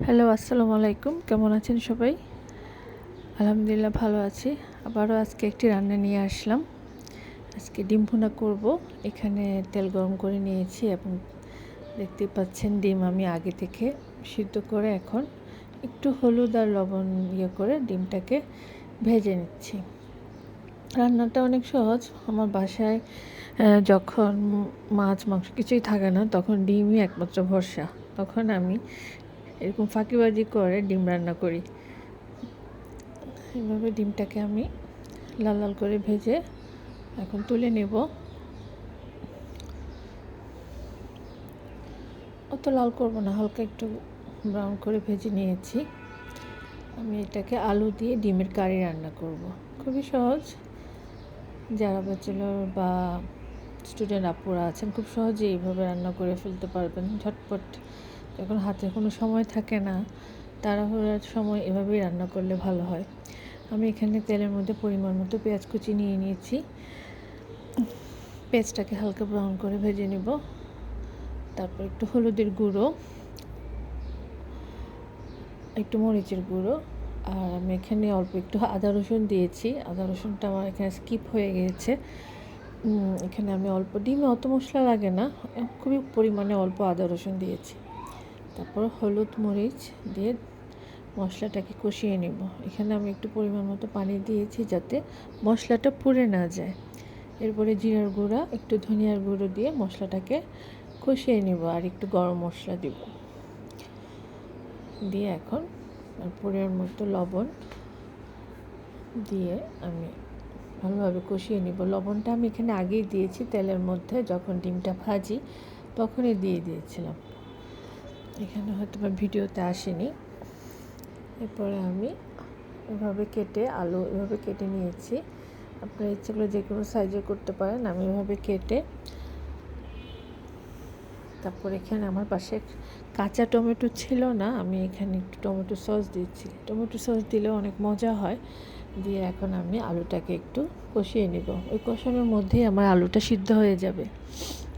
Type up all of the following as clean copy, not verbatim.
Hello, আসসালামু আলাইকুম। কেমন আছেন সবাই? আলহামদুলিল্লাহ ভালো আছি। আবারও আজকে একটি রান্না নিয়ে আসলাম। আজকে ডিম ভুনা করব। এখানে তেল গরম করে নিয়েছি এবং দেখতেই পাচ্ছেন ডিম আমি আগে থেকে সিদ্ধ করে এখন একটু হলুদ আর লবণ করে ডিমটাকে ভেজে নিচ্ছি। রান্নাটা অনেক সহজ। আমার বাসায় যখন মাছ মাংস কিছুই থাকে না তখন ডিমই একমাত্র ভরসা। তখন আমি এরকম ফাঁকিবাজি করে ডিম রান্না করি। এভাবে ডিমটাকে আমি লাল লাল করে ভেজে এখন তুলে নেব। অত লাল করব না, হালকা একটু ব্রাউন করে ভেজে নিয়েছি। আমি এটাকে আলু দিয়ে ডিমের কারি রান্না করব। খুবই সহজ। যারা ব্যাচেলর বা স্টুডেন্ট আপুরা আছেন খুব সহজেই এইভাবে রান্না করে ফেলতে পারবেন ঝটপট। যখন হাতে কোনো সময় থাকে না, তাড়াহুড়োর সময় এভাবেই রান্না করলে ভালো হয়। আমি এখানে তেলের মধ্যে পরিমাণ মতো পেঁয়াজ কুচি নিয়ে নিয়েছি। পেঁয়াজটাকে হালকা ব্রাউন করে ভেজে নেব। তারপর একটু হলুদের গুঁড়ো, একটু মরিচের গুঁড়ো, আর আমি এখানে অল্প একটু আদা রসুন দিয়েছি। আদা রসুনটা আমার এখানে স্কিপ হয়ে গিয়েছে। এখানে আমি অল্প, ডিমে অত মশলা লাগে না, খুবই পরিমাণে অল্প আদা রসুন দিয়েছি। তারপর হলুদ মরিচ দিয়ে মশলাটাকে কষিয়ে নেব। এখানে আমি একটু পরিমাণ মতো পানি দিয়েছি যাতে মশলাটা পুড়ে না যায়। এরপরে জিরার গুঁড়া, একটু ধনিয়ার গুঁড়ো দিয়ে মশলাটাকে কষিয়ে নেব আর একটু গরম মশলা দিব। দিয়ে এখন পরিমাণ মতো লবণ দিয়ে আমি ভালোভাবে কষিয়ে নিব। লবণটা আমি এখানে আগেই দিয়েছি তেলের মধ্যে, যখন ডিমটা ভাজি তখনই দিয়ে দিয়েছিলাম। এখানে হয়তো বা ভিডিওতে আসেনি। এরপরে আমি এভাবে কেটে আলু এভাবে কেটে নিয়েছি। আপনার ইচ্ছে করলে যে কোনো সাইজে করতে পারেন। আমি এভাবে কেটে, তারপর এখানে আমার পাশে কাঁচা টমেটো ছিল না, আমি এখানে একটু টমেটো সস দিচ্ছি। টমেটো সস দিলেও অনেক মজা হয়। দিয়ে এখন আমি আলুটাকে একটু কষিয়ে নেব। ওই কষানোর মধ্যেই আমার আলুটা সিদ্ধ হয়ে যাবে।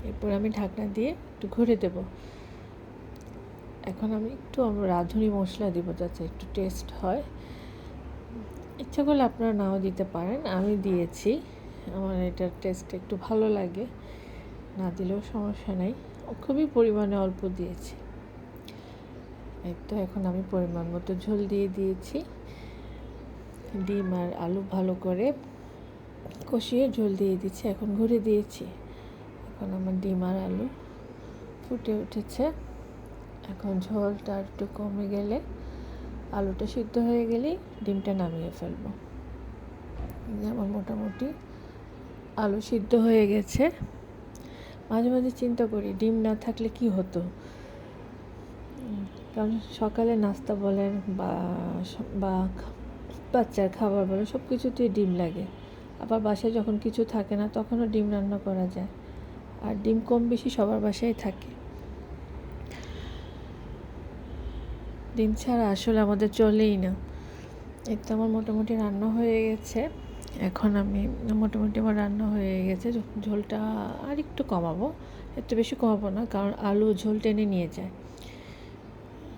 এরপর আমি ঢাকনা দিয়ে একটু ঘুরে দেব। এখন আমি একটু রাঁধুনি মশলা দিব যাতে একটু টেস্ট হয়। ইচ্ছা করলে আপনারা নাও দিতে পারেন, আমি দিয়েছি। আমার এটার টেস্ট একটু ভালো লাগে, না দিলেও সমস্যা নেই। খুবই পরিমাণে অল্প দিয়েছি। এই তো এখন আমি পরিমাণ মতো ঝোল দিয়ে দিয়েছি। ডিম আর আলু ভালো করে কষিয়ে ঝোল দিয়ে দিচ্ছি। এখন ঘুরে দিয়েছি। এখন আমার ডিম আর আলু ফুটে উঠেছে। এখন ঝোলটা একটু কমে গেলে, আলুটা সিদ্ধ হয়ে গেলেই ডিমটা নামিয়ে ফেলবো। আমার মোটামুটি আলু সিদ্ধ হয়ে গেছে। মাঝে মাঝে চিন্তা করি ডিম না থাকলে কি হতো। কারণ সকালে নাস্তা বলেন বা বাচ্চার খাবার বলেন, সব কিছুতেই ডিম লাগে। আবার বাসায় যখন কিছু থাকে না তখনও ডিম রান্না করা যায়। আর ডিম কম বেশি সবার বাসায় থাকে। ডিম ছাড়া আসলে আমাদের চলেই না। এই তো আমার মোটামুটি রান্না হয়ে গেছে। এখন আমি মোটামুটি আমার রান্না হয়ে গেছে। ঝোলটা আর একটু কমাবো, এত বেশি কমাবো না, কারণ আলু ঝোল টেনে নিয়ে যায়।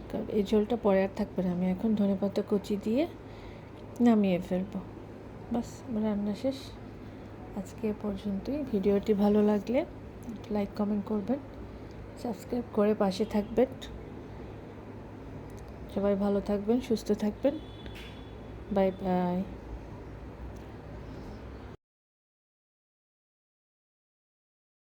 কারণ এই ঝোলটা পরে আর থাকবে না। আমি এখন ধনেপাতা কুচি দিয়ে নামিয়ে ফেলবো। বাস, আমার রান্না শেষ। আজকে এ পর্যন্তই। ভিডিওটি ভালো লাগলে লাইক কমেন্ট করবেন, সাবস্ক্রাইব করে পাশে থাকবেন। সবাই ভালো থাকবেন, সুস্থ থাকবেন। Bye bye.